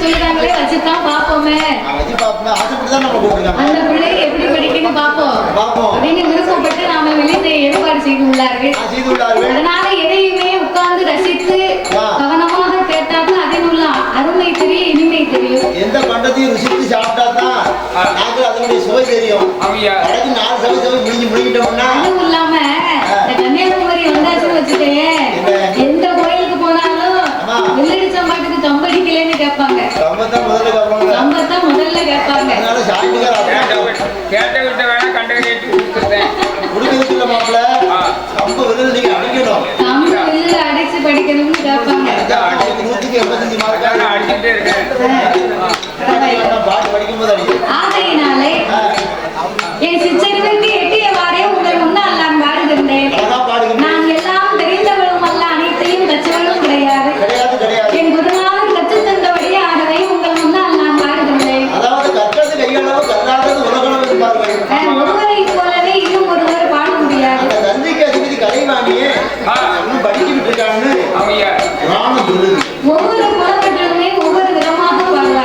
சொல்லுறாங்களே வச்சுதான் பாப்போமே. அந்த பிள்ளை எப்படி படிக்குன்னு பாப்போம் அப்படின்னு விருப்பப்பட்டு நாம வெளியே ஏற்பாடு செய்துள்ளார்கள். அதனால எதையுமே உட்கார்ந்து ரசித்து கவனமாக கேட்டாதான் அதில் உள்ள அருமை தெரியும், இனிமை தெரியும். எந்த பண்டத்தையும் ருசித்து சாப்பிட்டாதான் அதனுடைய சுவை தெரியும். அதுவும் இல்லாம கன்னியாகுமரி வந்தாச்சுன்னு வச்சுட்டேன், எந்த கோயிலுக்கு போனாலும் வெள்ளடி சம்பாட்டுக்கு சம்படிக்கலன்னு கேட்பாங்க. சம்பத்தான் முதல்ல கேட்பாங்க. அடிச்சு படிக்கணும்னு கேட்பாங்க. ஆகையினாலே என் சிச்சரிவுக்கு எட்டியவாறே உங்கள் முன்னால் நான் பாடுகின்றேன். நான் எல்லாம் தெரிந்தவளும் அல்ல, அனைத்தையும் கற்றவளும் கிடையாது. என் குருநாதன் கற்று தந்தபடியே ஆகவே உங்கள் முன்னால் நான் பாடுகின்றேன். ஒருவரை போலவே இன்னும் ஒருவர் பாட முடியாது. ஒவ்வொரு புலப்பட்டதுமே ஒவ்வொரு விதமாக பாடுவார்.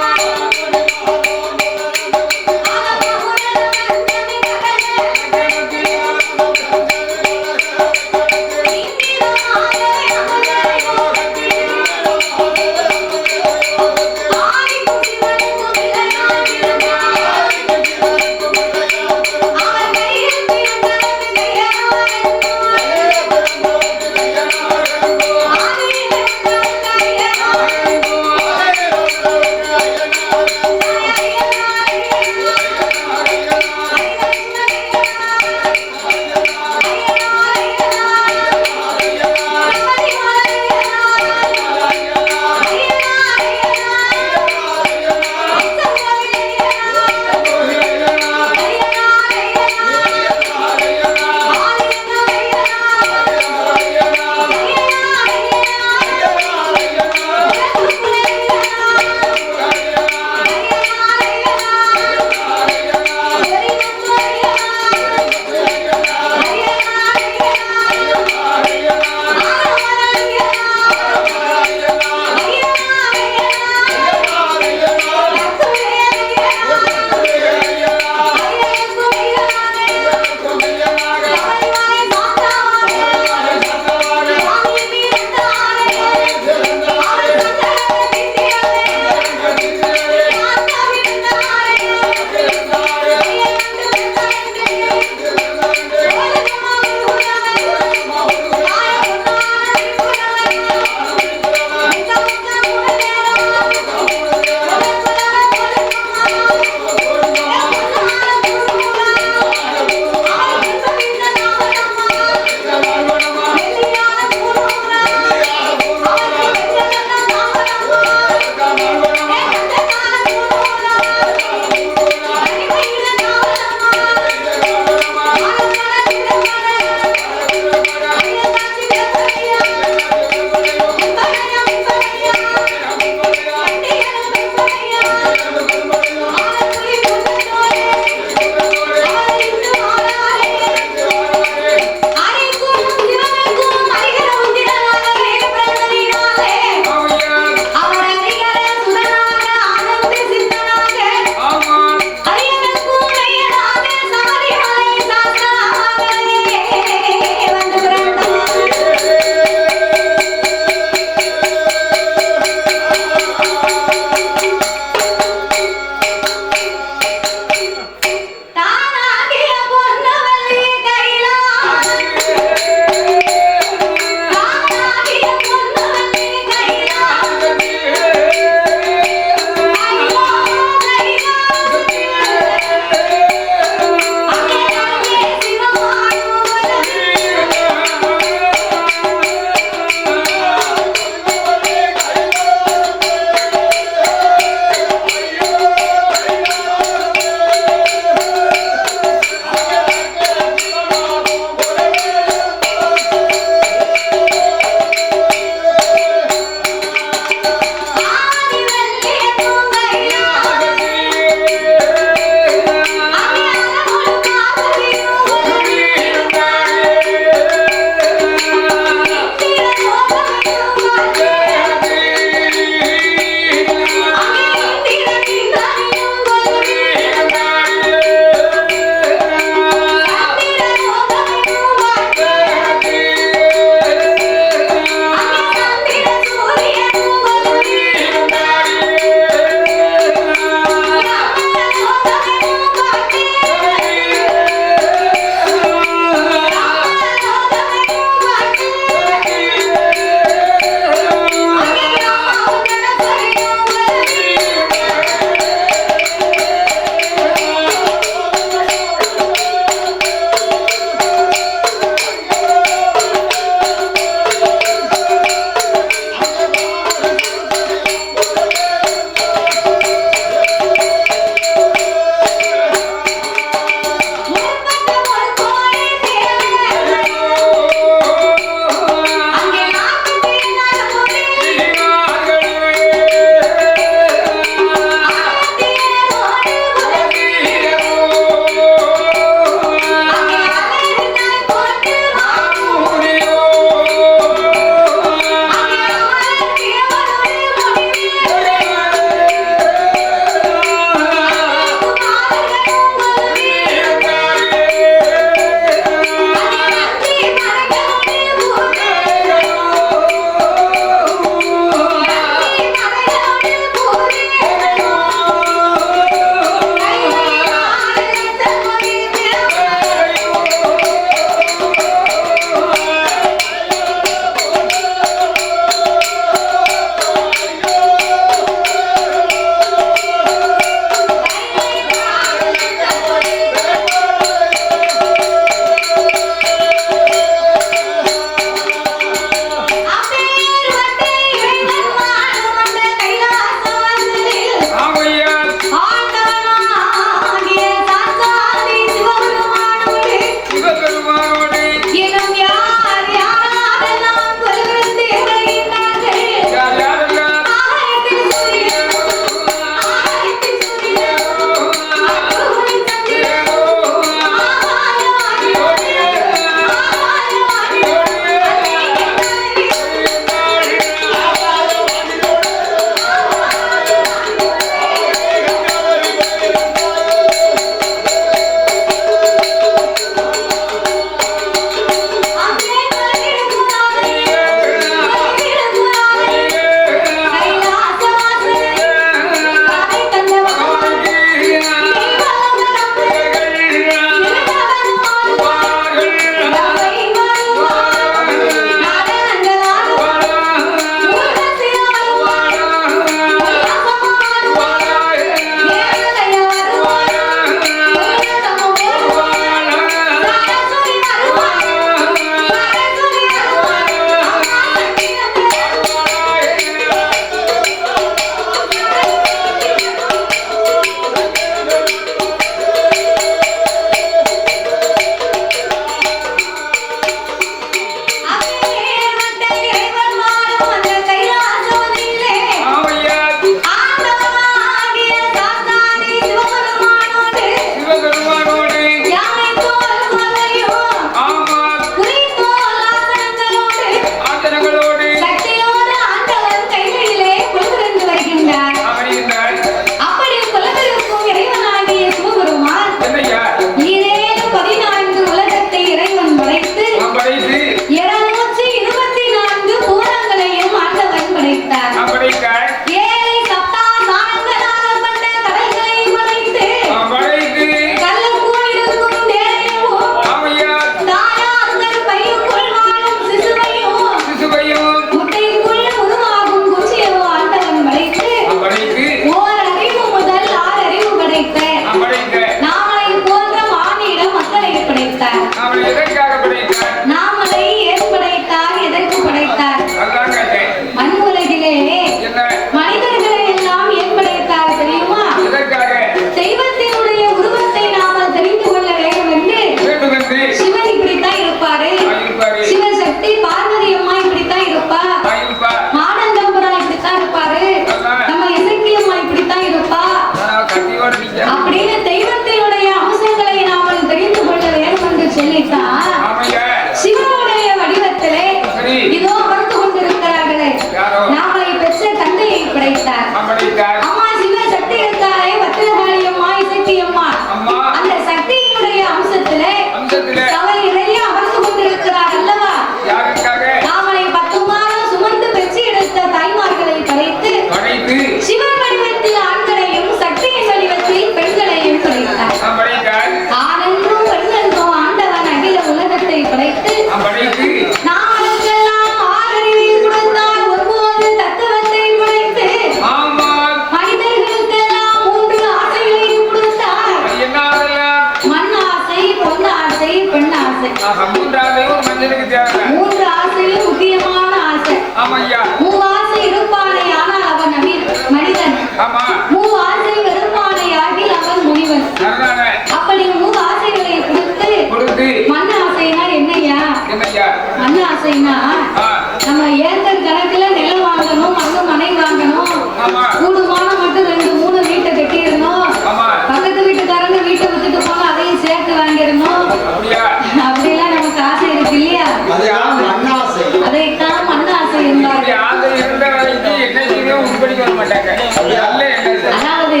அதாவது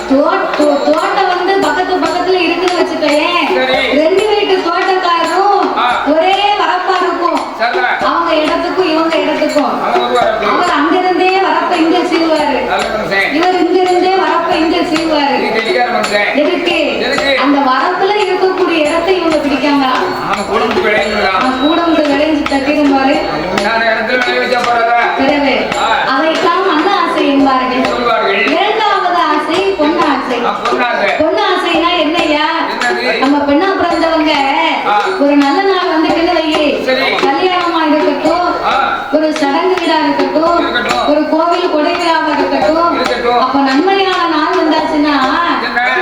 தோட்டம் வந்து பக்கத்துல இருக்குன்னு வச்சுக்கேன். 2 வீட்டு தோட்டக்காரரும் ஒரே வரப்பா இருக்கும். அவங்க இடத்துக்கும் இவங்க இடத்துக்கும் அவர் அங்கிருந்தே வரப்ப இங்க செய்வாரு, இவர் இங்க இருந்தே வரப்ப இங்க செய்வாரு. எதுக்கு? அந்த வரப்புல இருக்கக்கூடிய இடத்தை இவங்க பிடிக்காங்க. கூடம்பு விளைஞ்சு தட்டிடும் பாரு. அதைத்தான் மண்ண ஆசை என்பார்கள். இரண்டாவது ஆசை பொன்னாசை. பொன்னாசைனா என்னையா? நம்ம பெண்ணா பிறந்தவங்க ஒரு நல்ல நாள் வந்துட்டு வையே, கல்யாணமா இருக்கட்டும், ஒரு சடங்கு வீடா இருக்கட்டும், ஒரு கோவில் கொடை விழாவா இருக்கட்டும், அப்ப நன்மையான நாள் வந்தாச்சுன்னா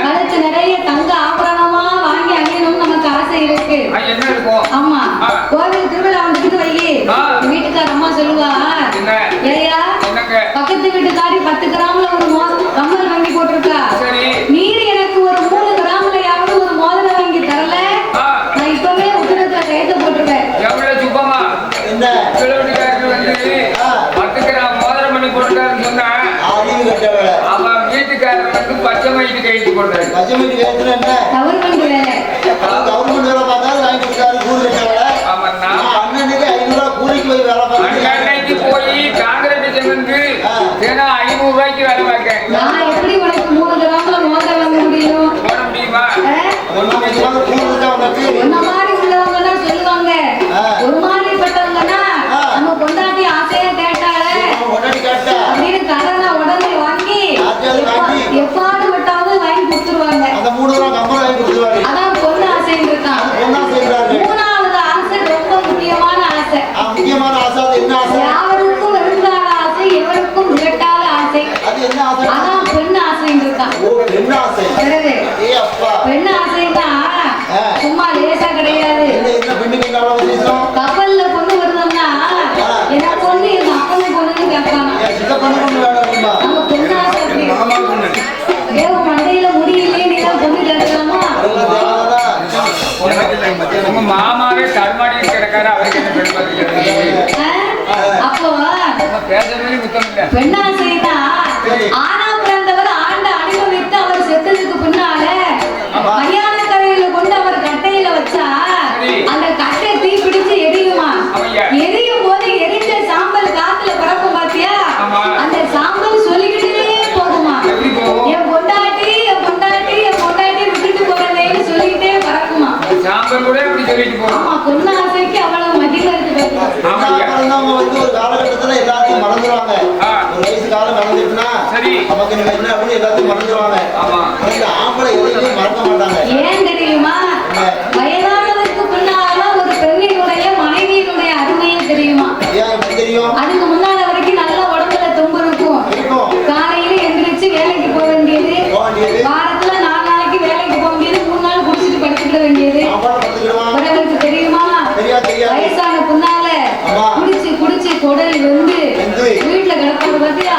கழுத்து நிறைய தங்க ஆபரணமா வாங்கி அணியணும் நமக்கு ஆசை இருக்கு. ஆமா, கோவில் திருவிழா வந்துட்டு வையே, வீட்டுக்கார அம்மா சொல்லுவா, ஏயா பக்கத்து வீட்டுக்காரி 10 கிராம்ல ஒரு கம்மல் வாங்கி போட்டிருக்கா, நீர் எனக்கு ஒரு 3 கிராம்லயாவது ஒரு மோதிரம் வாங்கி தரல, நான் இப்பவே உத்தரத்துல கையெழுத்து போட்டிருக்கேன். என்ன 10 கிராம் மோதிரம் பண்ணி போட்டுட்டாருன்னு சொன்னா அவன் வீட்டுக்காரர் வந்து பச்சை மைட்டு கையெழுத்து போட்டாரு. பச்சை மைட்டு கையெழுத்துல என்ன கவர்மெண்ட் வேலை, கவர்மெண்ட் வேலை பார்த்தாலும் வாங்கி கொடுத்தாரு. கூலி வேலை அண்ணனுக்கு 500 ரூபாய் கூலிக்கு போய் வேலை பார்த்து அன்னைக்கு போய் காங்கிரஸ் வந்து 500 ரூபாய்க்கு வேலை பார்க்க நான் எப்படி உனக்கு 3 கிராம்ல மோதிரம் வாங்க முடியும்? போட முடியுமா? என்ன மாதிரி உள்ளவங்கன்னா சொல்லுவாங்க, ஒரு மாதிரிப்பட்டவங்கன்னா நம்ம பொண்டாட்டி ஆசையா கேட்டால அப்படின்னு கடனை உடனே வாங்கி எப்பாடு விட்டாவது வாங்கி கொடுத்துருவாங்க. அதான் பொண்ணு ஆசைன்னு இருக்கான். 3வது ஆசை ரொம்ப முக்கியமான ஆசை. யாவருக்கும் வெறுங்கால ஆசை, எவருக்கும் விரட்டாத ஆசை. அதான் பெண் ஆசைன்னு இருக்கான். பெண் ஆசைன்னா சும்மா லேசா கிடையாது. கப்பல்ல பொண்ணு வருதோம்னா என்ன பொண்ணு எங்க அப்பனை பொண்ணுன்னு கேட்பாங்க. நம்ம பொண்ணு ஆசை தேவ மண்டையில முடியலையே நீ தான் பொண்ணு கேட்கலாமா? உங்க மாமாவே தடுமாடி கிடக்காரு, அவருக்கு என்ன பெண் பார்த்துக்கிறது? அப்போ பேசுறதே முத்தம் இல்ல. பெண் ஆசைன்னா ஆனா பிறந்தவர் ஆண்டு அனுபவித்து அவர் செத்ததுக்கு பின்னால மயான கரையில கொண்டு அவர் கட்டையில வச்சா அந்த கட்டை தீ பிடிச்சு எரியுமா? எரியும் போது எரிஞ்ச சாம்பல் காத்துல பறக்கும் பாத்தியா? அந்த சாம்பல் சொல்லிக்கிட்டே போகுமா, என் பொண்டாட்டி என் பொண்டாட்டி என் பொண்டாட்டி விட்டுட்டு போறதேன்னு சொல்லிக்கிட்டே பறக்குமா? சாம்பல் கூட எப்படி சொல்லிட்டு போகும்? ஆமா, பொண்ணு ஆசைக்கு அவ்வளவு மகிமை இருக்கு. வந்து ஒரு காலகட்டத்துல எல்லாத்தையும் மறந்துடுவாங்க. ஒரு வயசு காலம் நடந்துட்டுனா நமக்கு என்ன அப்படின்னு எல்லாத்தையும் மறந்துடுவாங்க. ஆம்பளை எதையுமே மறக்க மாட்டாங்க. ஏன் தெரியுமா? வயதானதற்கு பின்னால ஒரு பெண்ணினுடைய மனைவியினுடைய அருமையே தெரியுமா? தெரியும். அதுக்கு முன்னால வரைக்கும் நல்ல உடம்புல தொம்பு இருக்கும். காலையில எந்திரிச்சு வேலைக்கு போக வேண்டியது, வாரத்துல 4 நாளைக்கு வேலைக்கு போக வேண்டியது, 3 நாள் குடிச்சிட்டு படுத்துக்கிட வேண்டியது. உறவுக்கு தெரியுமா? வயசான பின்னால குடிச்சு குடல் வந்து வீட்டுல கிடப்பாரு பாத்தியா?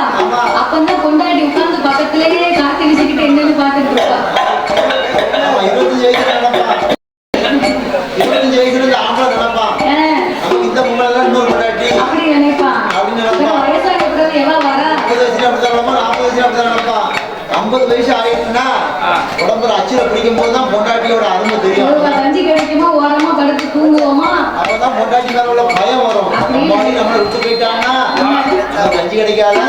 அப்பந்தான் கொண்டாடி உட்கார்ந்து பக்கத்திலேயே காத்து வீசிக்கிட்டு என்னன்னு பாத்துட்டு இருப்பா. 25 வயசுல ஆம்பளை நினைப்பான் இந்த முன்னாடி இன்னொரு கொண்டாட்டி அப்படி நினைப்பான். வயசான பிறகு எவ்வளவு வரா? 30 வயசுல அப்படி நினைப்பான், 40 வயசுல அப்படி நினைப்பான். 50 வயசு ஆயிடுச்சுன்னா உடம்புல அச்சுல பிடிக்கும் போதுதான் பொண்டாட்டியோட அருமை தெரியும். கஞ்சி கிடைக்குமா, ஓரமா படுத்து தூங்குவோமா, அப்பதான் பொண்டாட்டி மேல உள்ள பயம் வரும். நம்மளை விட்டு போயிட்டாங்கன்னா கஞ்சி கிடைக்காத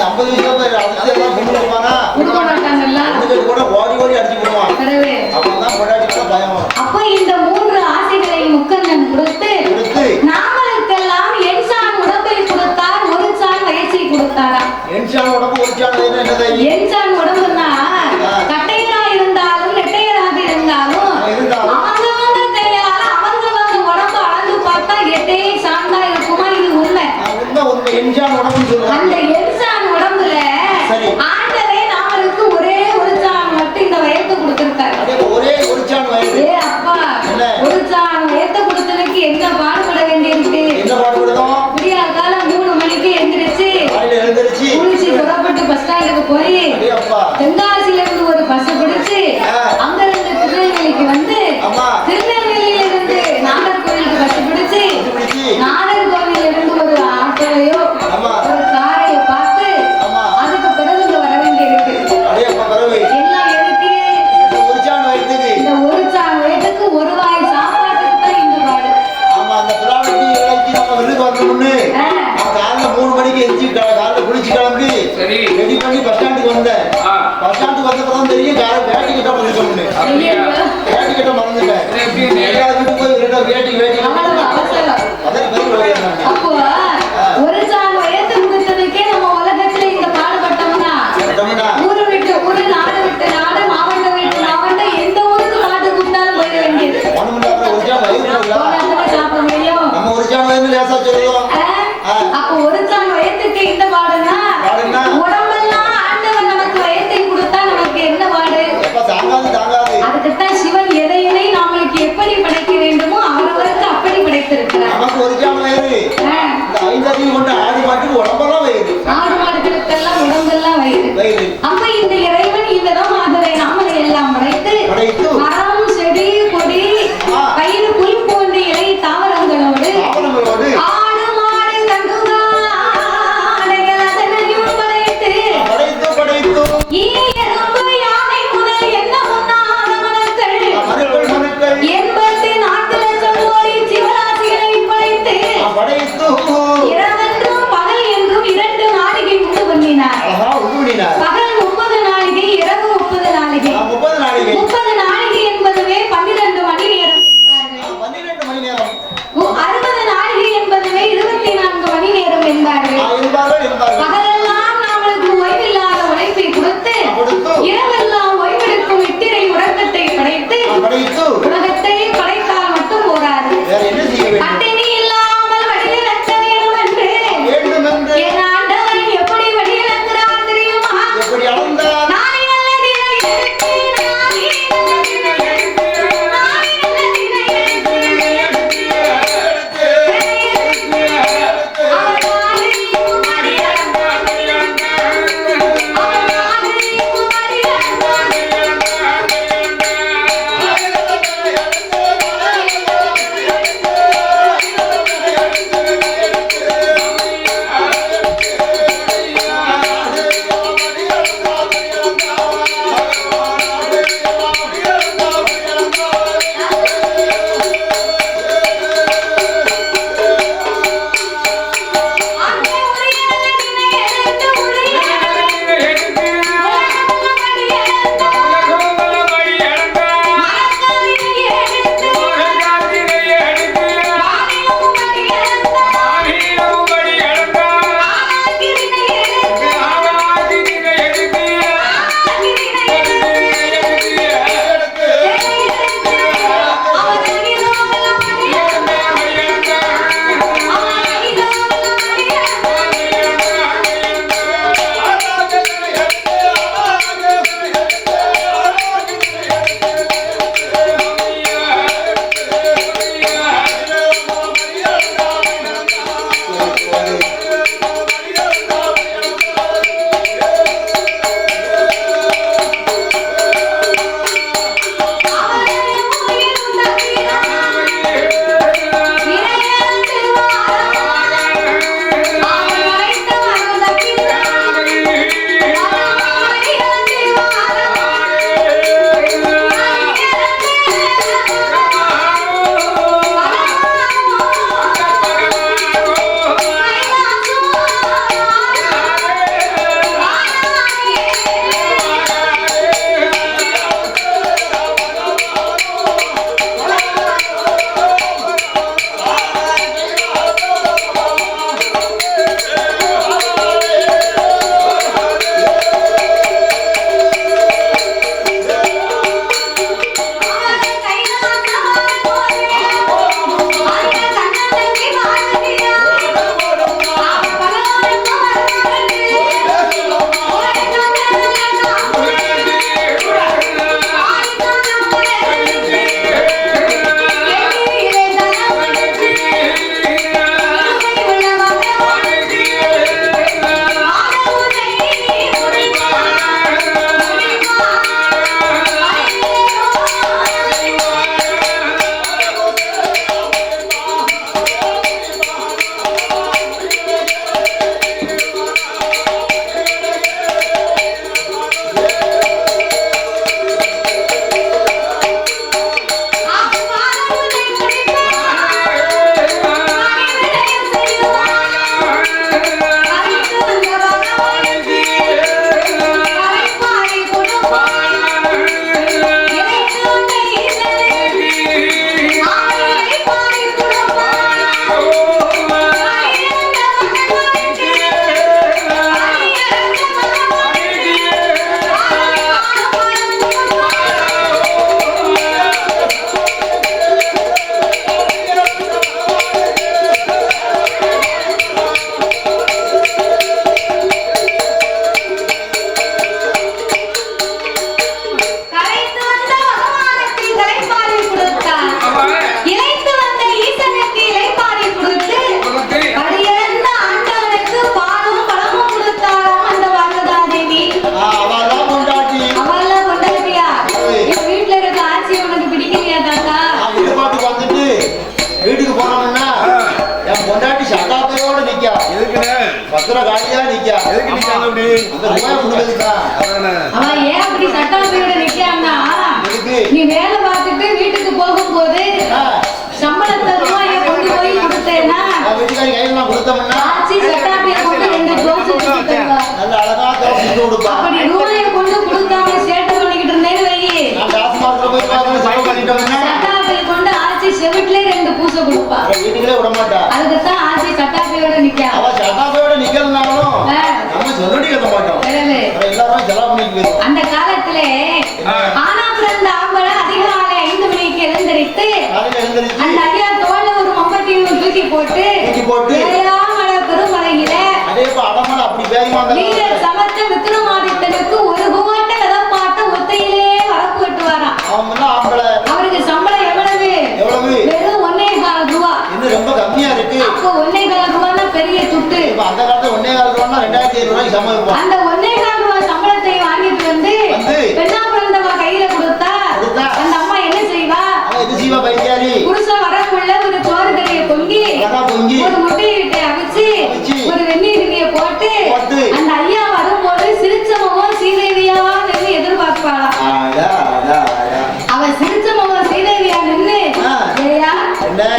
50 வயசுல பொண்ணு கொடுப்பானா கூட ஓடி ஓடி அடிச்சு போடுவான். அப்பதான் பொண்டாட்டி பயம் வரும். அப்ப இந்த 3 ஆசைகளை முக்கண்ணன் கொடுத்து நாமளுக்கெல்லாம் என்சான் உடம்பை கொடுத்தார், ஒரு சான் வயசை கொடுத்தாரா? என்சான் உடம்பு ஒரு சான் என்னது? என்சான் உடம்புன்னா கட்டையரா இருந்தாலும் நெட்டையராக இருந்தாலும் அவங்க கையால அவங்க உடம்பு அளந்து பார்த்தா 8 சான் தான் இருக்குமா? இது உண்மை. என்சான் உடம்பு அந்த என்சான் உடம்புல ஆண்டவே நாமளுக்கு ஒரே ஒரு சான் மட்டும் இந்த வயத்தை கொடுத்திருக்காரு. ஒரே ஒரு சான் வயது. அப்பா, ஒரு சான் வயத்தை கொடுத்ததுக்கு என்ன பாடுபட வேண்டியிருக்கு? என்ன பாடுபடுதோம்? விடியா காலம் 3 மணிக்கு எந்திரிச்சு குளிச்சு புறப்பட்டு பஸ் ஸ்டாண்டுக்கு போய் தென்காசியில இருந்து ஒரு பஸ் பிடிச்சு அங்க இருந்து திருநெல்வேலிக்கு வந்து திருநெல்வேலியில இருந்து நாகர்கோவிலுக்கு பஸ் பிடிச்சு நாகர்கோவில இருந்து ஒரு ஆட்டோவையோ ஒரு காரையோ பார்த்து சரி. ரெடி பண்ணி பஸ் ஸ்டாண்டுக்கு வந்தேன். ஆ. பஸ் ஸ்டாண்டுக்கு வந்தப்பதான் தெரியும் வேட்டி கிட்ட மறந்துட்டோம்னு. அப்படியா? வேட்டி கிட்ட மறந்துட்டேன். இது எப்படி இது? எல்லாரும் வீட்டுக்கு போய் ரெண்டா வேட்டி அவ்வளவு அவசரம். அதான் பேர் விளையாடுறாங்க. அப்போ ஒரு சான் வயது முடிச்சதுக்கே நம்ம உலகத்துல இங்க பாடுபட்டோம்னா ஊரு விட்டு ஊரு, நாடு விட்டு நாடு, மாவட்டம் விட்டு மாவட்டம், எந்த ஊருக்கு பாட்டு கூப்பிட்டாலும் போயிட வேண்டியது. போனாதான் சாப்பிட முடியும். நம்ம ஒரு சான் வயது லேசா சொல்லுவோம். அப்போ ஒரு சான் வயதுக்கு இந்த பாடுனா உடம்பெல்லாம் ஆண்டவன் நமக்கு வயத்தை கொடுத்தா நமக்கு என்ன பாடு? தாங்காது தாங்காது. அதுக்குத்தான் சிவன் எதையுமே நம்மளுக்கு எப்படி படைக்க வேண்டுமோ அவரவருக்கு அப்படி எதுக்கு நிக்காங்க அப்படி அந்த ரூபாய் கொடுக்குறதுக்கா அவன் ஏன் அப்படி சட்டாப்பையோட நிக்கான்னா நீ வேலை பார்த்துட்டு வீட்டுக்கு போகும்போது சம்பளத்தை ரூபாயை கொண்டு போய் கொடுத்தேன்னா வீட்டுக்காரி கையில நான் கொடுத்தோம்னா ஆச்சி சட்டாப்பையை கொண்டு 2 தோசை ஊத்தி தருவா. நல்ல அழகா தோசை சுட்டு கொடுப்பா. அப்படி ரூபாயை கொண்டு கொடுக்காம சேட்டை பண்ணிக்கிட்டு இருந்தேன்னு வையி நான் காசு மாசத்துல போய் பார்க்கணும் செலவு பண்ணிட்டோம்னா சட்டாப்பை கொண்டு ஆச்சி செவிட்ல 2 பூசை கொடுப்பா. வீட்டுக்குள்ளே விட மாட்டா. அதுக்குத்தான் ஆச்சி சட்டாப்பையோட நிக்கா. அவ சட்டாப்பையோட நிக்கலனாலும் நம்ம சொல்லி கட்ட மாட்டோம். எல்லாரும் செலவு பண்ணிட்டு போயிடும். அந்த காலத்திலே ஆனா பிறந்த ஆம்பளை அதிகாலை 5 மணிக்கு எழுந்திருத்து அந்த ஐயா தோல்ல ஒரு மம்பட்டியும் தூக்கி போட்டு ஏழாமலை பெருமலையில அப்படி பேருமா வீரர் சமத்த விக்ரமாதித்தனுக்கு ஒரு கோட்டை விதப்பாட்ட ஒத்தையிலே வரப்பு வெட்டுவாராம். அவருக்கு சம்பளம் எவ்வளவு? வெறும் 1.25 ரூபா. ரொம்ப கம்மியா இருக்கு. அப்போ 1.25 ரூபான்னா பெரிய துட்டு. அந்த காலத்துல 1.25 ரூபான்னா 2500 ரூபாய்க்கு சம்பளம். அந்த 1.25 ரூபாய் சம்பளத்தை வாங்கிட்டு வந்து பெண்ணா பிறந்தவா கையில கொடுத்தா அந்த அம்மா என்ன செய்வா? புருஷன் வரக்குள்ள ஒரு சோறு கறியை பொங்கி ஒரு முட்டையை விட்டு அவிச்சு ஒரு வெந்நீர் கிண்ணிய போட்டு அந்த ஐயா வரும்போது சிரிச்ச முகம் சீதேவியா நின்று எதிர்பார்ப்பாளா. அவ சிரிச்ச முகம் சீதேவியா நின்று ஐயா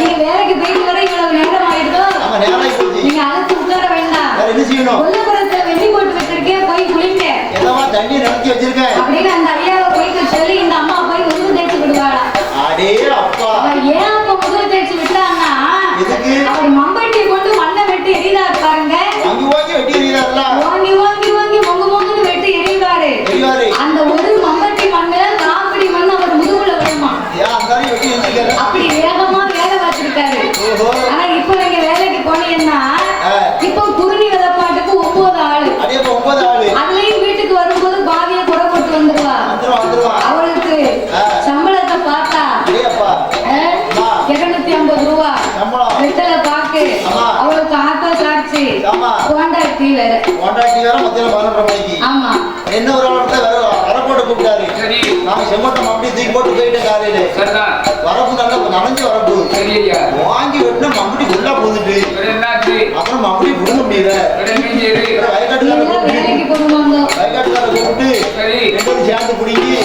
நீங்க வேலைக்கு போயிட்டு வர இவ்வளவு நேரம் ஆயிடுதோ நீங்க அழைச்சு உட்கார வேண்டாம் கொல்லப்புறத்துல வெண்ணி போட்டு வச்சிருக்கேன் போய் குளிங்க அப்படின்னு அந்த ஐயாவை போயிட்டு சொல்லி இந்த அம்மா போய் உருவு தேய்ச்சி விடுவாளா. ஏன் அப்ப முதல் தேய்ச்சி விட்டான்னா அவர் மம்பட்டி கொண்டு மண்ணை வெட்டி எரிதாரு பாருங்க. ஓங்கி ஓங்கி ஓங்கி மொங்கு மொங்குன்னு வெட்டி எரிவாரு. அந்த ஒரு மம்பட்டி மண்ணு காப்பிடி மண் அவர் முதுகுல விடுமா. அப்படி வேகமா வேலை பார்த்திருக்காரு. ஆனா இப்ப நீங்க வேலைக்கு போனீங்கன்னா இப்ப குருணி விதப்பாட்டுக்கு 9 ஆளு. அதுலயும் வீட்டுக்கு வரும்போது பாவிய குறை போட்டு வந்துருவா. அவளுக்கு சம்பளத்தை பார்த்தா 250 ரூபா வெத்தலை பாக்கு அவளுக்கு ஆட்டோ சாட்சி கோண்டாக்டி வேற மத்தியானம் 12 மணிக்கு. ஆமா என்ன ஒரு வரப்போட்டு கூப்பிட்டாரு. நாங்க செம்மட்டம் அப்படி தூக்கி போட்டு போயிட்டேன் காலையில. வரப்பு நல்லா நனைஞ்சு வரப்பு வாங்கி வெட்டினா மம்படி ஃபுல்லா போதுட்டு அப்புறம் மம்படி புடுங்க முடியல. வேலைக்கு போடுவாங்க வயக்காட்டுக்கார கூப்பிட்டு 2 சேர்ந்து பிடிங்கி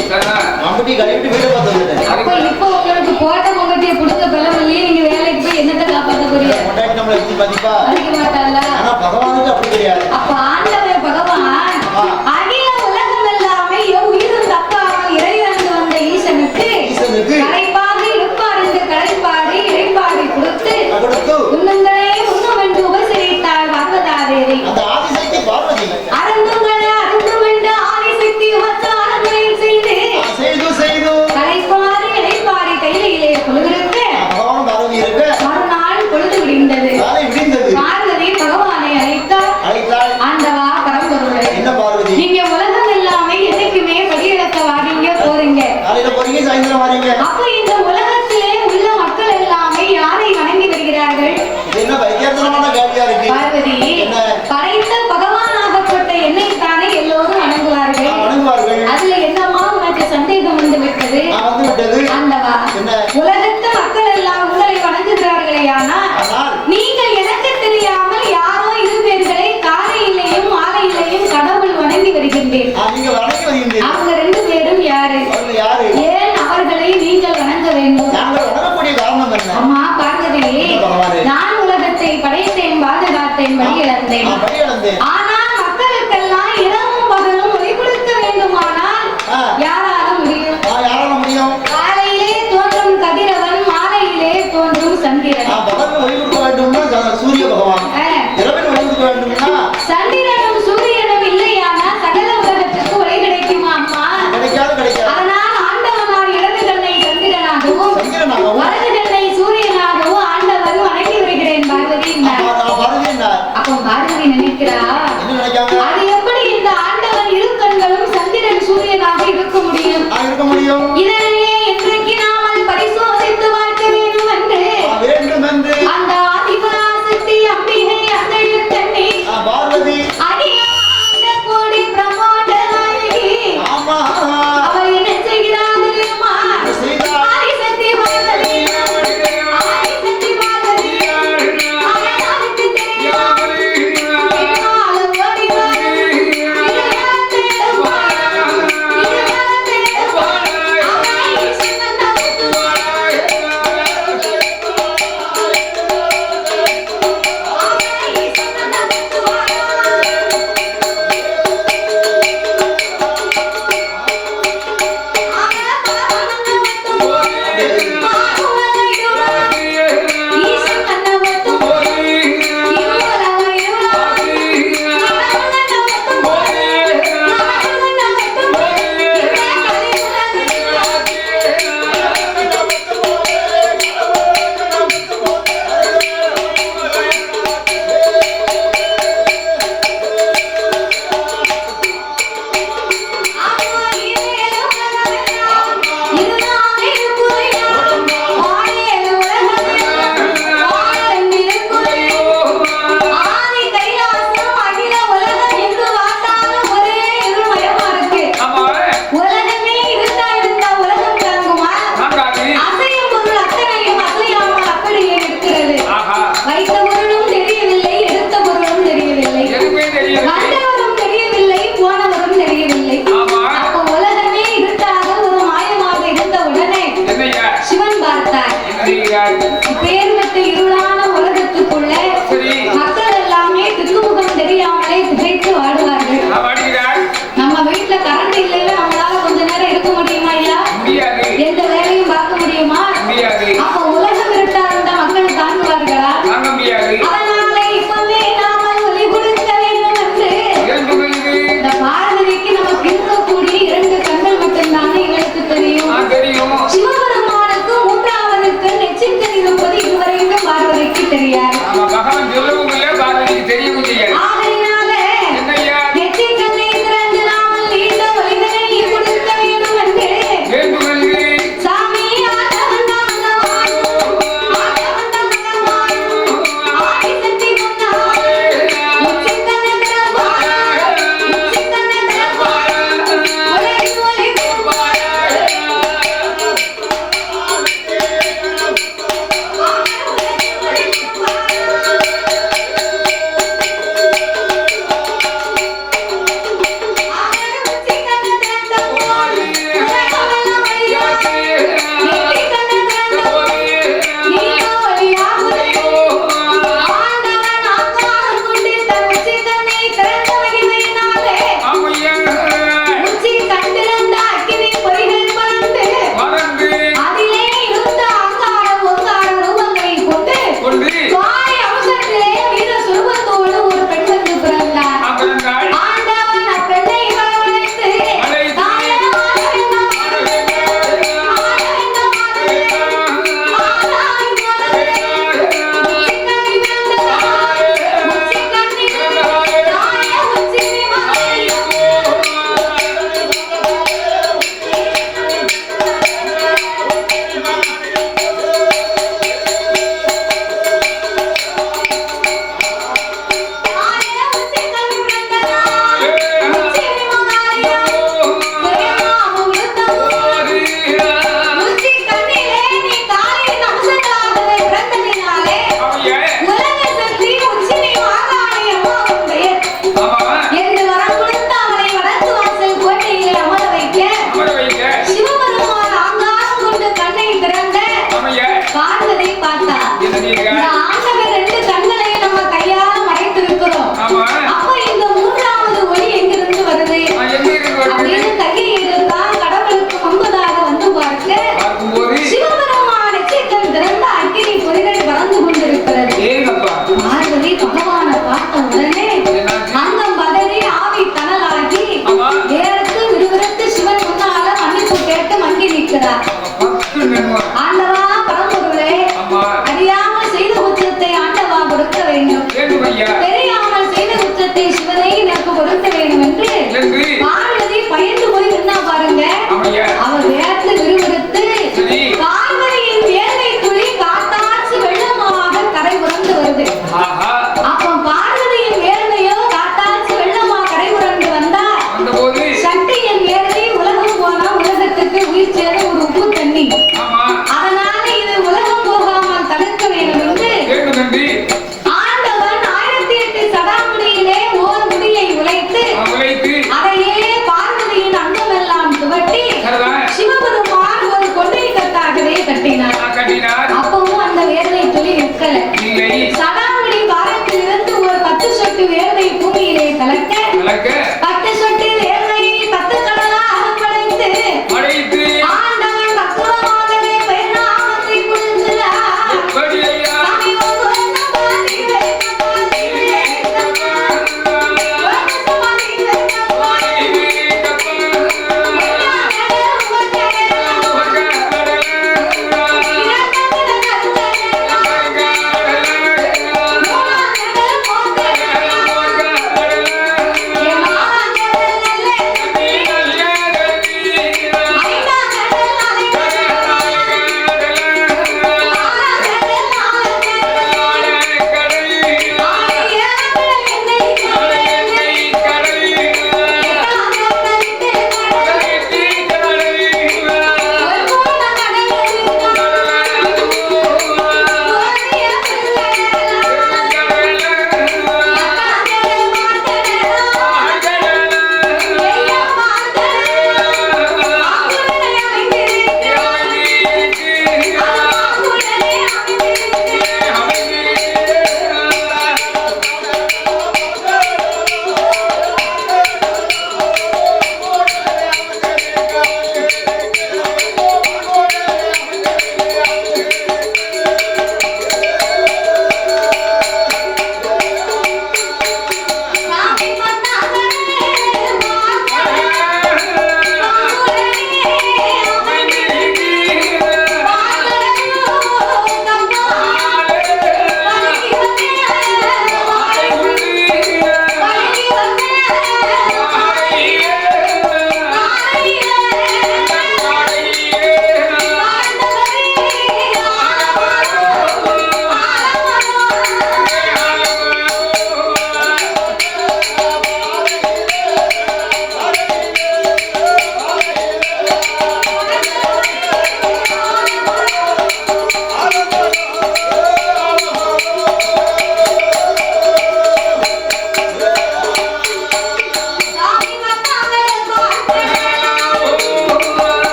மம்பட்டி கழுவிட்டு வீட்டை பார்த்து வந்துட்டேன். அப்ப இப்ப உங்களுக்கு போட்ட மம்பட்டியை புடுங்க பிளவில்லையே நீங்க வேலைக்கு போய் என்னத்தை காப்பாற்ற போறீங்க? கொண்டாடி நம்மளை மதிப்பா மதிக்க மாட்டாங்க. ஆனா பகவானுக்கு அப்படி கிடையாது. அப்ப ஆண்டவர் பகவான் அகில உலகம் எல்லாமே உயிரும் தப்பாமல் இறைவந்து வந்த ஈசனுக்கு கரைப்பாக இருப்பாருக்கு கரைப்பாடி இறைப்பாடி கொடுத்து உன்னங்களே உண்ணும் என்று உபசரித்தாள் பார்வதாதேவி. அந்த ஆதிசக்தி பார்வதி அருந்துங்களே அருந்தும் என்று ஆதிசக்தி உபச்சாரங்களையும் செய்து கரைப்பாடி இறைப்பாடி கையிலே கொழுவிருக்க மறுநாள் பொழுது விடிந்தது. பார்வதி பகவானை அழைத்தாள். ஆண்டவா பரம்பொருளே நீங்க உலகம் எல்லாமே என்னைக்குமே படியிடக்க வாரீங்க போறீங்க. அப்ப இந்த உலகத்திலே உள்ள மக்கள் எல்லாமே யாரை வணங்கி வருகிறார்கள்? பார்வதி படைத்த பகவானாகப்பட்ட என்னை தானே எல்லோரும் வணங்குவார்கள். அதுல என்னமா உனக்கு சந்தேகம் வந்து விட்டது? ஆண்டவா உலகத்து மக்கள் எல்லாம் உங்களை வணங்குகிறார்களே ஆனால் நீங்கள் எனக்கு தெரியாமல் யாரோ 2 பேர்களை காலையிலேயும் மாலையிலேயும் கடவுள் வணங்கி வருகின்றேன். அவங்க 2 பேரும் யாரு? ஏன் அவர்களை நீங்கள் வணங்க வேண்டும்? அம்மா பார்வதி நான் உலகத்தை படைத்தேன் பாதுகாத்தேன் வழியிழந்தேன். ஆனால் மக்களுக்கெல்லாம் இரவும் பகலும் ஒளி கொடுக்க வேண்டுமானால் யாரால முடியும்? காலையிலே தோன்றும் கதிரவன் மாலையிலே தோன்றும் சந்திரன். சூரிய பகவான் சந்திரனும் சூரியனும் இல்லையானா சகல உலகத்துக்கு ஒளி கிடைக்குமா அம்மா? அதனால் ஆண்டவனார் இடது கண்ணை சந்திரனாகவும் வலது கண்ணை சூரியனாகவும் ஆண்டவன் வணங்கி வருகிறேன் பார்வதி. அப்போ பார்வதி நினைக்கிறா அது எப்படி இந்த ஆண்டவன் 2 கண்களும் சந்திரன் சூரியனாக இருக்க முடியும்? இதனையே இன்றைக்கு நாமல் பரிசோதித்து பார்க்க வேண்டும் என்று அந்த ஆதிபராசக்தி அம்பிகை அந்தழில் தண்ணி அடியாண்ட கோடி பிரம்மாண்ட நாயகி அவள் என்ன செய்கிறாள் தெரியுமா? ஆதிசக்தி பார்வதி ஆதிசக்தி பார்வதி அவளுக்கு தெரியும் ஓடி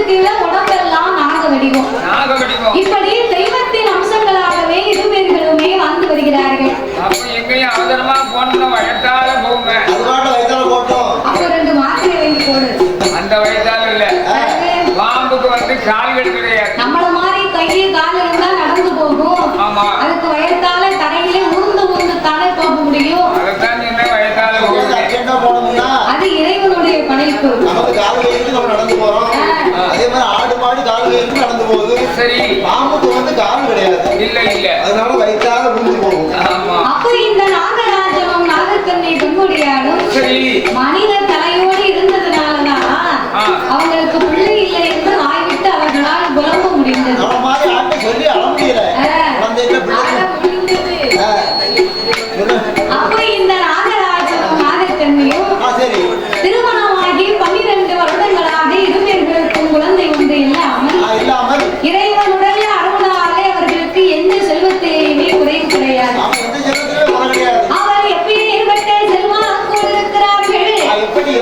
கீழே உடம்பெல்லாம் நாக வடிவம். இப்படி தெய்வத்தின் அம்சங்களாகவே இருவேர்களுமே வாழ்ந்து வருகிறார்கள். அப்ப எங்கேயும் அவசரமா போன வயத்தால போங்க. அப்ப 2 மாத்திரை வாங்கி போடு. அந்த வயத்தால இல்ல, பாம்புக்கு வந்து கால்கள் கிடையாது. நம்மள மாதிரி கையை கால் இருந்தா நடந்து போகும். ஆமா, அதுக்கு வயத்தால தரையிலே உருண்டு தானே போக முடியும். அதைத்தான் என்ன வயத்தால போகணும்னா அது இறைவனுடைய படைப்பு. நமக்கு கால் கைக்கு நம்ம நடந்து போறோம். அதே மாதிரி ஆடு மாடு கால் கைக்கு நடந்து போகுது. சரி, பாம்புக்கு வந்து கால் கிடையாது. இல்ல அதனால வயிற்றால உருண்டு போகும். ஆமா. அப்ப இந்த நாகராஜனும் நாகக்கண்ணை பெண்முடியாடும் மனித தலையோடு இருந்ததுனாலதான் அவங்களுக்கு பிள்ளை இல்லை என்று வாய்விட்டு அவர்களால் புலம்ப முடிந்தது. நம்ம மாதிரி ஆட்டை சொல்லி அழ முடியல. அப்ப இந்த நாகராஜனும் நாகக்கண்ணியும் திருமணமாகி 12 வருடங்களாக இருவர்களுக்கும் குழந்தை ஒன்று இல்லாமல் இறைவனுடைய அருளாலே அவர்களுக்கு எந்த செல்வத்திலேயுமே குறைவு கிடையாது. அவர் எப்பேற்பட்ட செல்வாக்கு இருக்கிறார்கள். எப்படி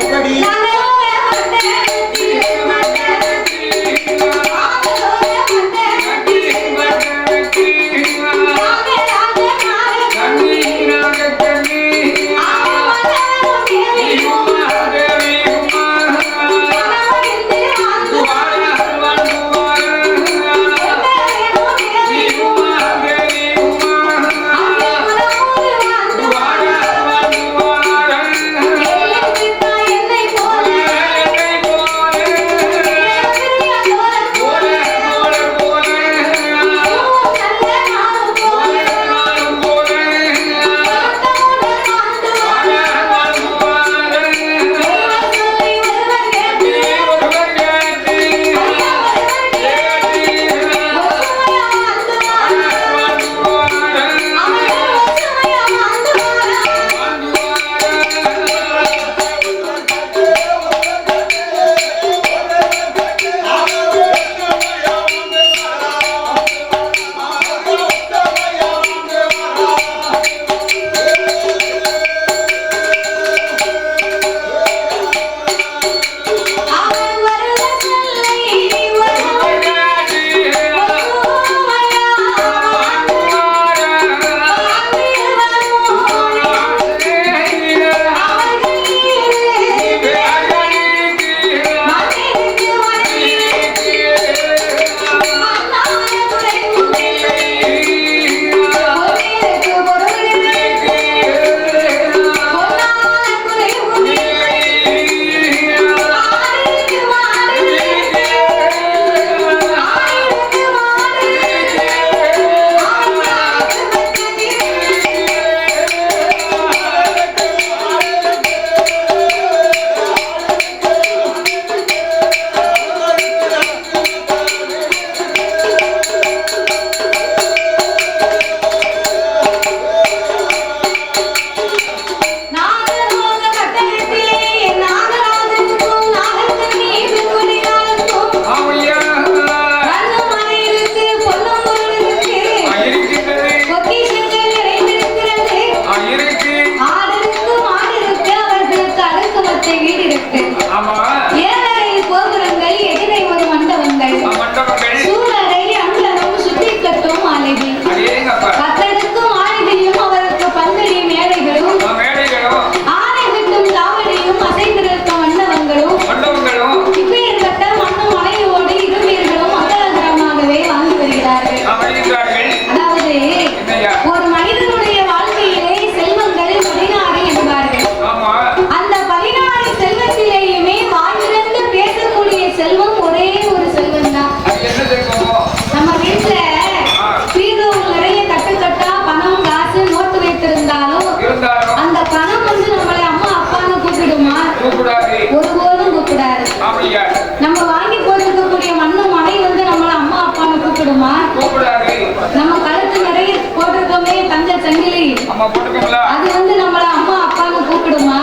அது வந்து நம்மள அம்மா அப்பான்னு கூப்பிடுமா?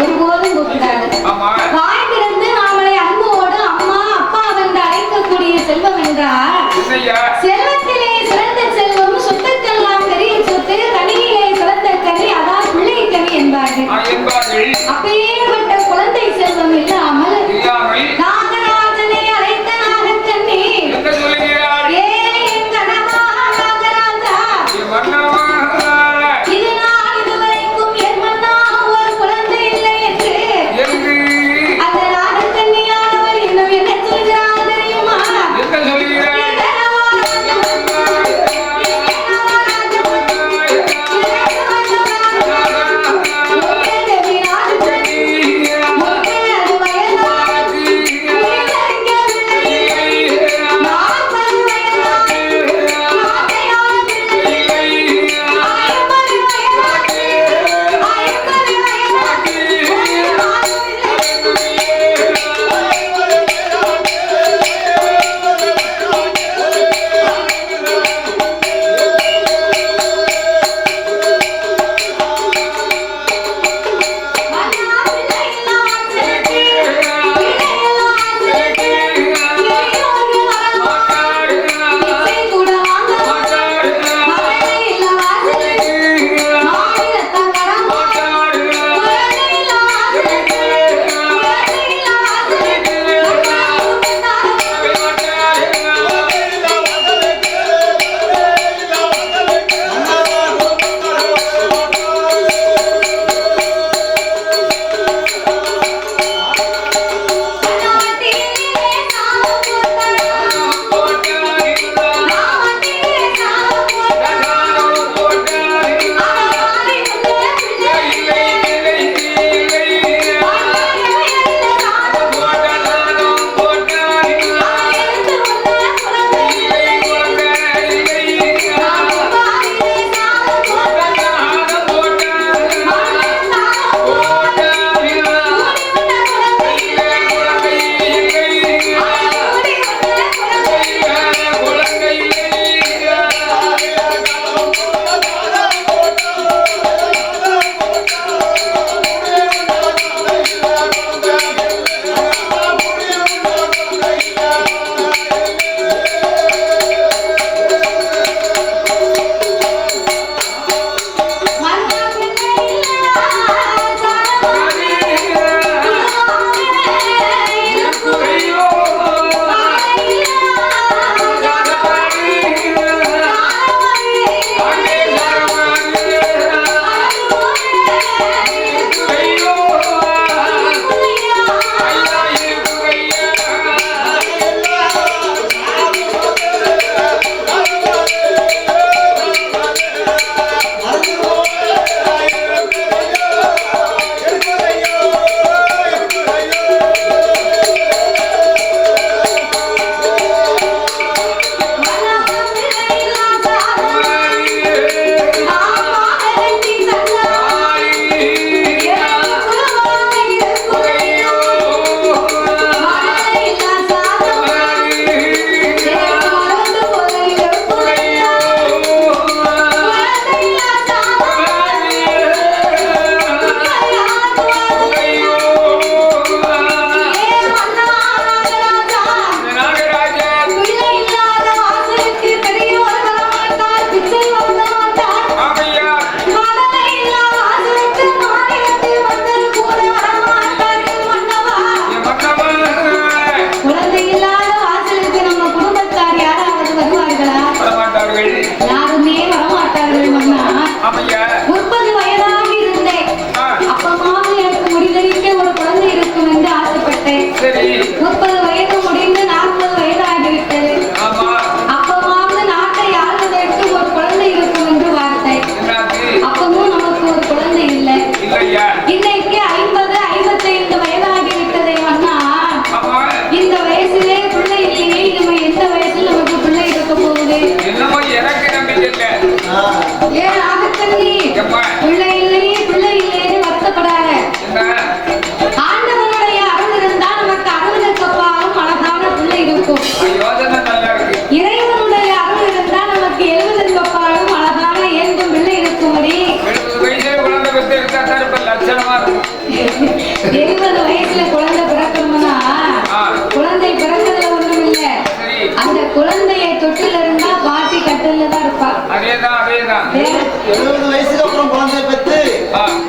ஒருபோதும் கூப்பிடாது. வாய் திறந்து நம்மளை அன்போடு அம்மா அப்பா என்று அழைக்கக்கூடிய செல்வம் என்றால் செல்வத்திலே சிறந்த செல்வம் சொத்துக்கெல்லாம் பெரிய சொத்து, கனியிலே சிறந்த கனி, அதான் பிள்ளை கனி என்பார்கள். அப்பேற்பட்ட குழந்தை செல்வம் இல்லாமல் நாகராஜனை ஆமையா 30 வயதாக இருந்தேன். அப்பமாவது எனக்கு முடிதறிக்க ஒரு குழந்தை இருக்கும் என்று ஆசைப்பட்டேன். சரி 30 வயது முடிந்து 40 வயதாகிவிட்டது. ஆமா அப்பமாவது நாட்டை ஆள்வதற்கு ஒரு குழந்தை இருக்கும் என்று வார்த்தை. என்னாச்சு அப்பமும் நமக்கு ஒரு குழந்ை இல்லை. இல்லையா இன்னைக்கு 50, 55 வயதாகிவிட்டதே அண்ணா. ஆமா இந்த வயசுலே பிள்ளை இல்லையே, நம்ம எந்த வயசுல நமக்கு பிள்ளை இருக்க போகுது? என்னமோ எனக்கு நம்பிக்கை இல்லை ஏன் ஆகத்தண்ணி எப்பா பிள்ளை இல்லையே பிள்ளை இல்லையே வருத்தப்படாத. என்ன ஆண்டவனுடைய அருள் இருந்தா நமக்கு அருளுக்கு அப்பாலும் அழகான பிள்ளை இருக்கும். யோசனை நல்லா இருக்கு இறைவனுடைய அருள் இருந்தா நமக்கு 70 அப்பாலும் அழகான ஏந்தும் பிள்ளை இருக்கும்படி 70 வயசுல குழந்தை பெற்று எடுத்தா தான் இப்ப லட்சணமா இருக்கும் 70 வயசுல குழந்தை பிறக்கணும்னா குழந்தை பிறந்ததுல ஒண்ணும் இல்ல. சரி அந்த குழந்தைய தொட்டில இருந்தா பாட்டி கட்டில தான் இருப்பா. அதேதான் 70 வயசுக்கு அப்புறம் குழந்தை பெத்து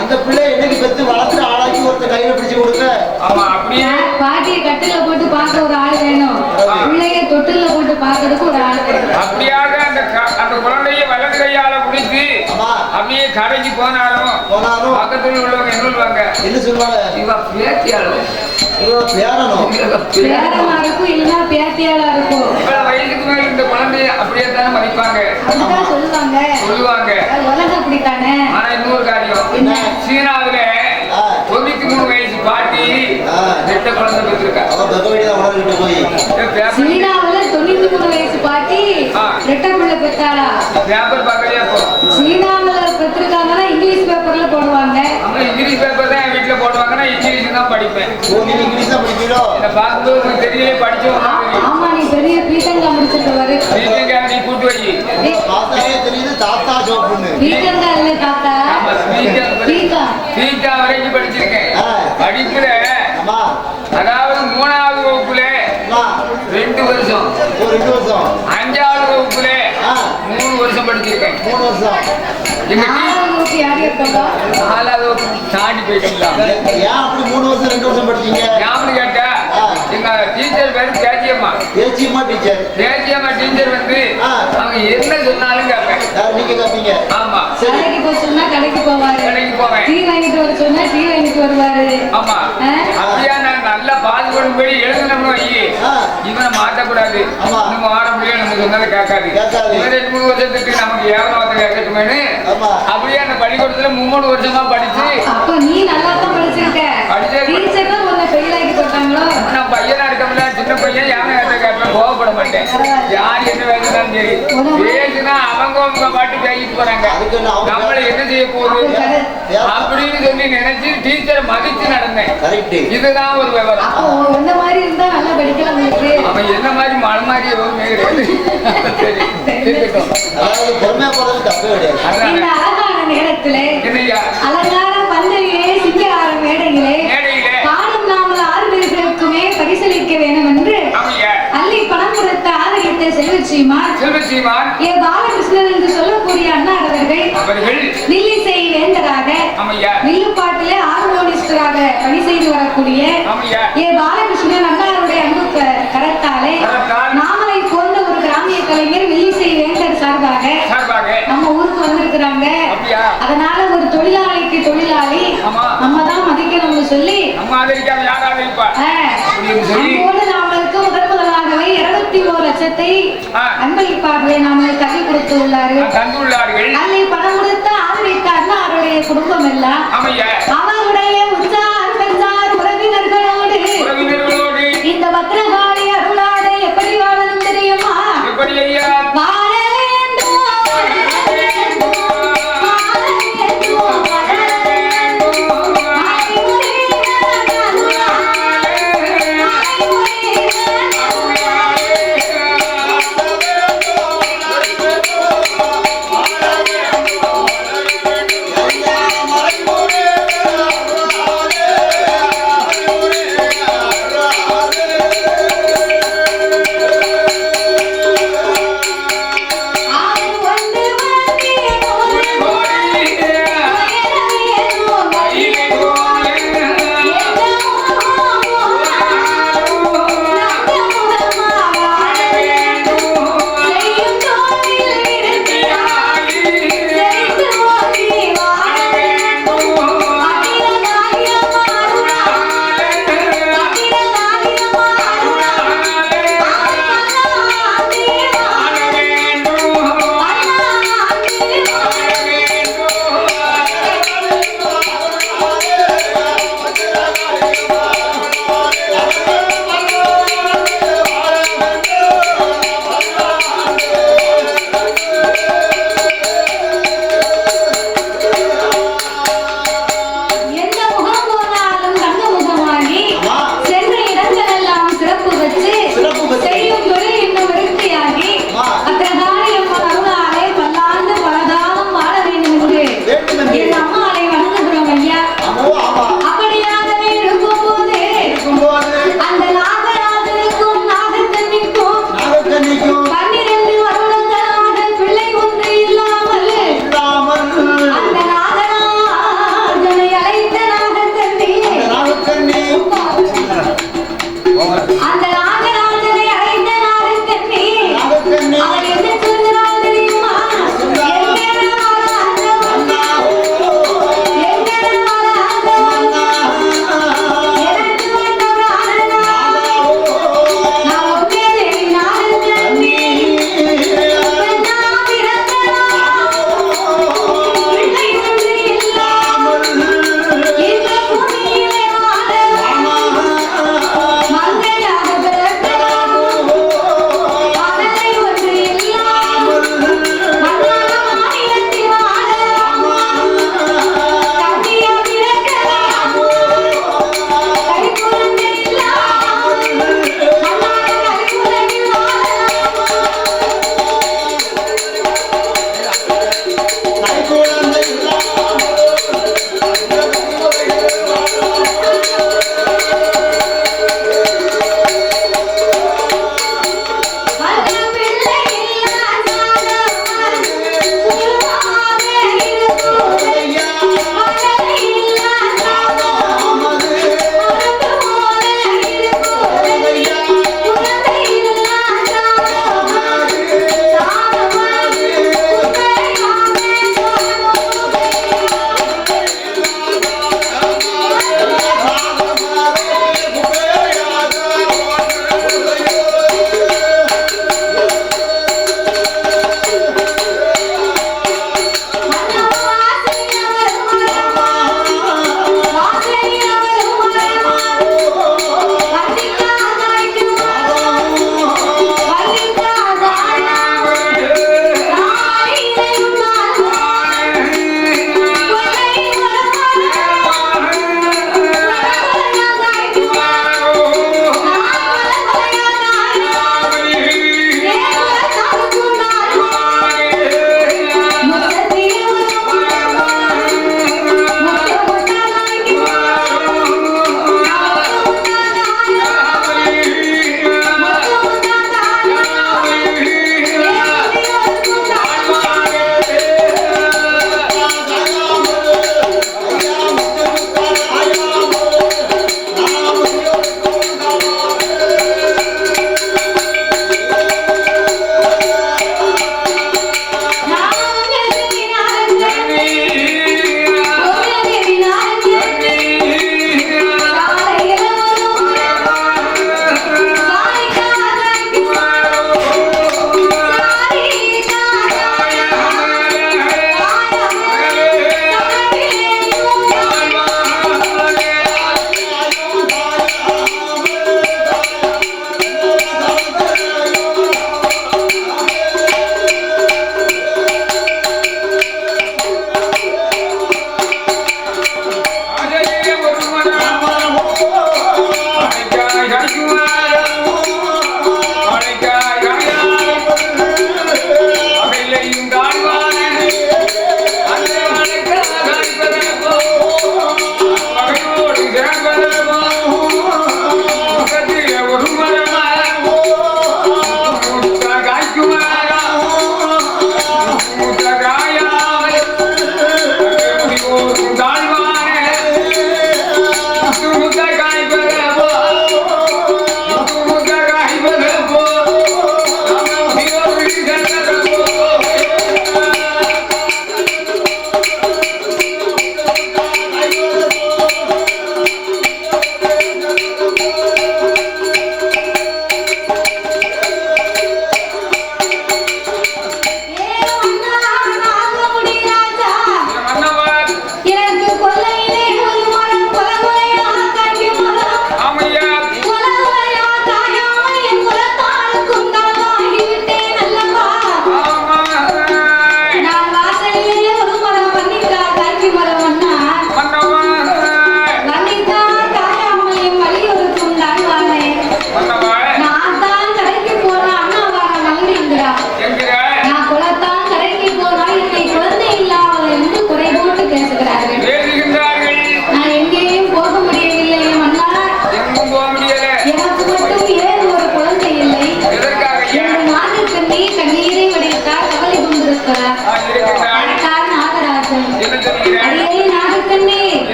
அந்த பிள்ளை என்னைக்கு பெத்து வளர்த்து ஆளாக்கி ஒருத்தர் கையில பிடிச்சு கொடுக்க ஆமா அப்படியே பாட்டியை கட்டில போட்டு பார்க்க ஒரு ஆள் வேணும். பிள்ளைய தொட்டில போட்டு பார்க்கறதுக்கு ஒரு ஆள் வேணும். அப்படியாக அந்த குழந்தைய வலது கையால பிடிச்சு அப்படியே கடைக்கு போனாலும் பக்கத்துல உள்ளவங்க என்ன சொல்லுவாங்க என்ன சொல்லுவாங்க இவ பேத்தியாலும் இவரோட பேரனும் பேரமா இருக்கும் இல்லைன்னா பேத்தியாளா இருக்கும். இவ்வளவு வயசுக்கு மேல இந்த குழந்தைய அப்படியே தானே மதிப்பாங்க அப்படிதான் சொல்லுவாங்க. உலகம் அப்படித்தானே. ஆனா இன்னொரு காரியம் சீனாவில 93 வயசு பாட்டி ரெட்ட குழந்தை பெற்றிருக்கா சீனாவுல 93 வயசு பாட்டி ரெட்டை பிள்ளை பெற்றாளா? பேப்பர் பார்க்கலையா போ சீனாவுல பெற்றிருக்காங்கன்னா இங்கிலீஷ் பேப்பர்ல போடுவாங்க. நம்ம இங்கிலீஷ் பேப்பர் தான் என் வீட்டுல போடுவாங்கன்னா இங்கிலீஷ் தான் படிப்பேன் இங்கிலீஷ் தான் படிக்கிறோம் இதை பார்க்கும்போது உங்களுக்கு தெரியலே படிச்சோம் ஆமா நீ பெரிய பீட்டங்கா முடிச்சிட்டு வரு. பீட்டங்கா நீ கூட்டு வை தெரியுது தாத்தா ஜோப்புன்னு பீட்டங்கா இல்ல தாத்தா பீட்டா வரைக்கும் படிச்சிருக்கேன் படிப்புல அதாவது 3வது வகுப்புல 2 வருஷம் 5வது வகுப்புல 3 வருஷம் படிச்சிருக்கேன் 3 வருஷம் எங்க 4வது வகுப்பு தாண்டி போயிட்டீங்களா ஏன் அப்படி 3 வருஷம் 2 வருஷம் படிச்சீங்க ஞாபகம் கேட்டா எங்க டீச்சர் பேரு தேஜியம்மா டீச்சர் வந்து அவங்க என்ன சொன்னாலும் கேட்பேன் நீங்க கேட்பீங்க ஆமா கடைக்கு போக சொன்னா கடைக்கு போவாரு. கடைக்கு போவேன் டீ வாங்கிட்டு வர சொன்னா டீ வாங்கிட்டு வருவாரு. ஆமா அப்படியா நான் நல்லா பாஸ் பண்ணும்படி எழுதணும்னு வை இவனை மாற்றக்கூடாது நம்ம ஆட முடியும் நம்ம சொன்னதை கேட்காது இவன் 2-3 வருஷத்துக்கு நமக்கு ஏவனத்தை கேட்கட்டுமேனு அப்படியே அந்த பள்ளிக்கூடத்துல 3 வருஷமா படிச்சு அப்ப நீ நல்லா தான் படிச்சிருக்க. டீச்சர் தான் உன்னை ஃபெயில் ஆக்கி போட்டாங்களோ? நான் பையனா இருக்கல சின்ன பையன் யானை கேட்பேன் கோவப்பட மாட்டேன் யார் என்ன வேணும்னாலும் சரி பேசுனா அவங்க பாட்டு பேசிட்டு போறாங்க நம்மள என்ன செய்ய போகுது அப்படின்னு சொல்லி நினைச்சு டீச்சரை மதிச்சு நடந்தேன் இதுதான் ஒரு விவரம் இந்த மாதிரி இருந்தா நல்லா படிக்கலாம். அவன் என்ன மாதிரி மழை மாதிரி எதுவும் அழகான நேரத்திலே அலங்கார பந்தலிலே சிங்கார மேடையிலே காணும் நாமல் 6 பேர்களுக்குமே பரிசளிக்க வேண்டும் என்று அள்ளி பணம் கொடுத்த ஆதரித்த செல்வச்சீமான் ஏ பாலகிருஷ்ணன் என்று சொல்லக்கூடிய அண்ணாடவர்கள் வில்லிசை வேந்தராக வில்லுப்பாட்டிலே ஆர்கோனிஸ்டராக பணி செய்து வரக்கூடிய ஏ பாலகிருஷ்ணன் அண்ணாருடைய அன்பு கரத்தாலே நாமலை போன்ற ஒரு கிராமிய கலைஞர் வில்லிசை வேந்தர் சார்பாக நம்ம ஊருக்கு வந்திருக்கிறாங்க. அதனால ஒரு தொழிலாளிக்கு தொழிலாளி நம்ம தான் மதிக்கணும்னு சொல்லி நம்மோடு நாமளுக்கு முதலாகவே 201 லட்சத்தை அன்பளிப்பாகவே நாம தள்ளி கொடுத்து உள்ளார்கள். அள்ளி பணம் கொடுத்து ஆதரித்த அண்ணாருடைய குடும்பம் எல்லாம் அவருடைய உற்றார் பெற்றார் உறவினர்களோடு இந்த பத்திரகாளி அருளாட எப்படி வாழணும் தெரியுமா? வாழ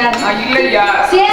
கிடையாது இல்லையா சரி